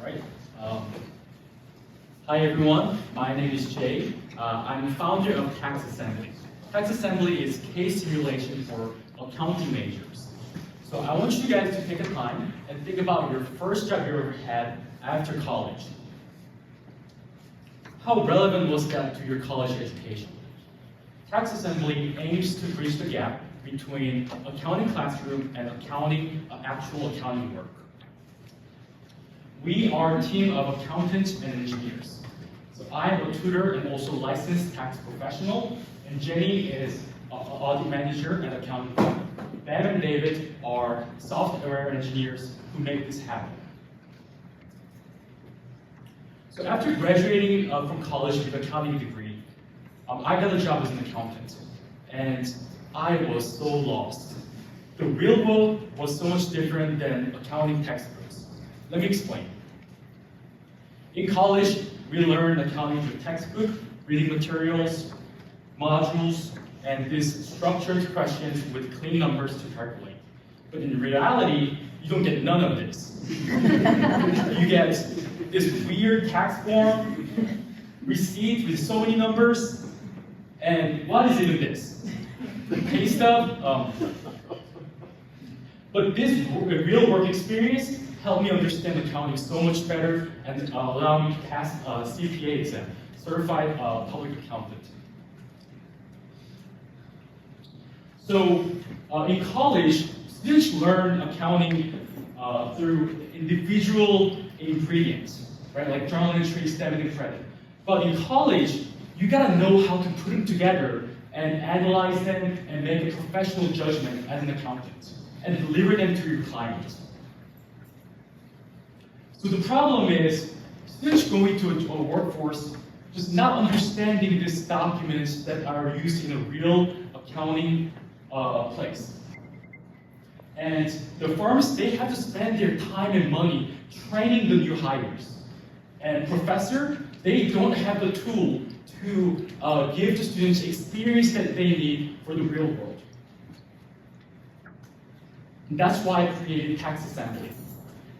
right. Hi everyone, my name is Jay. I'm the founder of Tax Assembly. Tax Assembly is case simulation for accounting majors. So I want you guys to take a time and think about your first job you ever had after college. How relevant was that to your college education? Tax Assembly aims to bridge the gap between accounting classroom and actual accounting work. We are a team of accountants and engineers. So I am a tutor and also licensed tax professional, and Jenny is an audit manager at accounting firm. Ben and David are software engineers who make this happen. So after graduating from college with an accounting degree, I got a job as an accountant, and I was so lost. The real world was so much different than accounting textbooks. Let me explain. In college, we learned accounting through textbook, reading materials, modules, and these structured questions with clean numbers to calculate. But in reality, you don't get none of this. You get this weird tax form, receipt with so many numbers, and what is even this? Pay stub? But this real work experience helped me understand accounting so much better and allowed me to pass a CPA exam, Certified Public Accountant. So in college, students learn accounting through individual ingredients, right? Like journal entries, debit and credit. But in college, you gotta know how to put them together and analyze them and make a professional judgment as an accountant and deliver them to your clients. So the problem is, students go into a workforce just not understanding these documents that are used in a real accounting place. And the firms, they have to spend their time and money training the new hires. And professors, they don't have the tool to give the students experience that they need for the real world. And that's why I created Tax Assembly.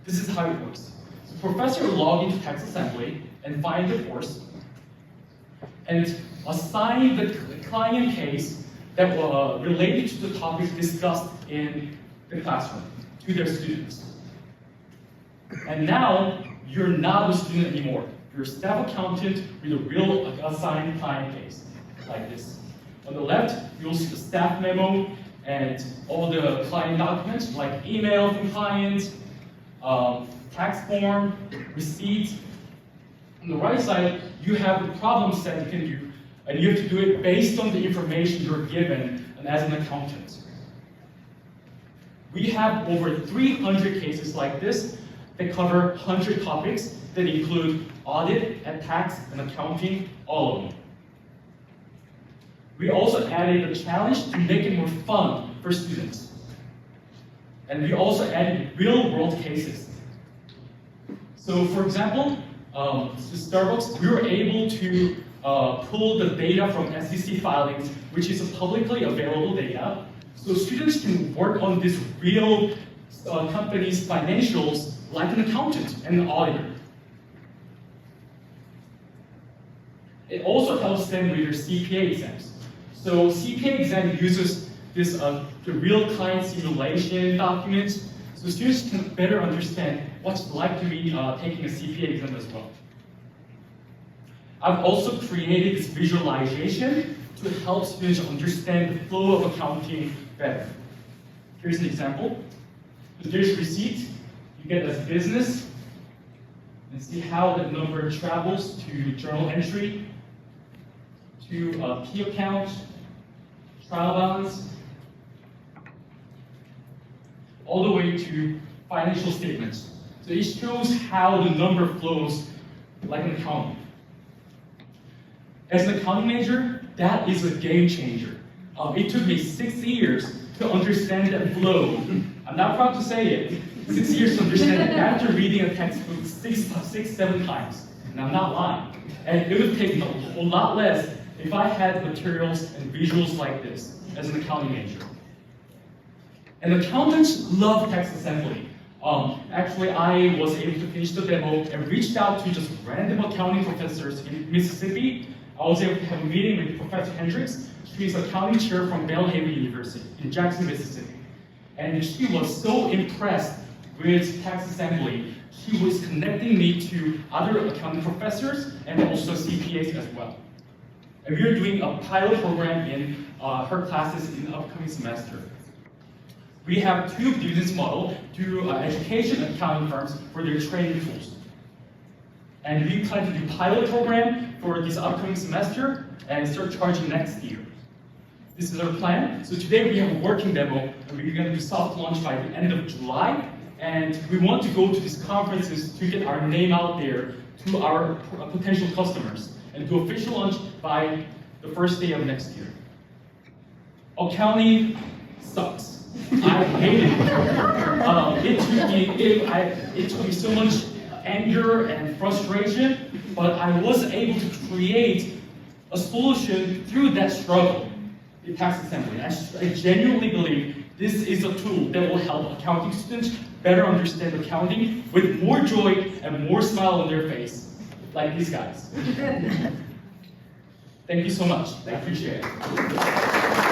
This is how it works. So professor will log into Tax Assembly and find the course and assign the client case that related to the topic discussed in the classroom to their students. And now, you're not a student anymore. You're a staff accountant with a real assigned client case, like this. On the left, you'll see the staff memo and all the client documents, like email from clients, tax form, receipt. On the right side, you have the problem set you can do, and you have to do it based on the information you're given and as an accountant. We have over 300 cases like this that cover 100 topics that include audit and tax and accounting, all of them. We also added a challenge to make it more fun for students. And we also added real-world cases. So for example, Starbucks, we were able to pull the data from SEC filings, which is a publicly available data, so students can work on this real company's financials like an accountant and an auditor. It also helps them with their CPA exams. So CPA exam uses this the real client simulation documents, so students can better understand what it's like to be taking a CPA exam as well. I've also created this visualization to help students understand the flow of accounting better. Here's an example. There's receipt you get as business, and see how that number travels to journal entry, to P account, trial balance, all the way to financial statements. So it shows how the number flows like an accountant. As an accounting major, that is a game changer. It took me 6 years to understand that flow. I'm not proud to say it. 6 years to understand it after reading a textbook six, 7 times. And I'm not lying. And it would take a lot less if I had materials and visuals like this as an accounting major. And accountants love Tax Assembly. Actually, I was able to finish the demo and reached out to just random accounting professors in Mississippi. I was able to have a meeting with Professor Hendricks. She is accounting chair from Belhaven University in Jackson, Mississippi. And she was so impressed with tax assembly. She was connecting me to other accounting professors and also CPAs as well. And we are doing a pilot program in her classes in the upcoming semester. We have two business models to education accounting firms for their training tools. And we plan to do pilot program for this upcoming semester and start charging next year. This is our plan. So today we have a working demo, and we're going to do soft launch by the end of July. And we want to go to these conferences to get our name out there to our potential customers and do official launch by the first day of next year. Accounting sucks. I hate it. It took me so much anger and frustration, but I was able to create a solution through that struggle in tax assembly. I genuinely believe this is a tool that will help accounting students better understand accounting with more joy and more smile on their face, like these guys. Thank you so much. I appreciate it.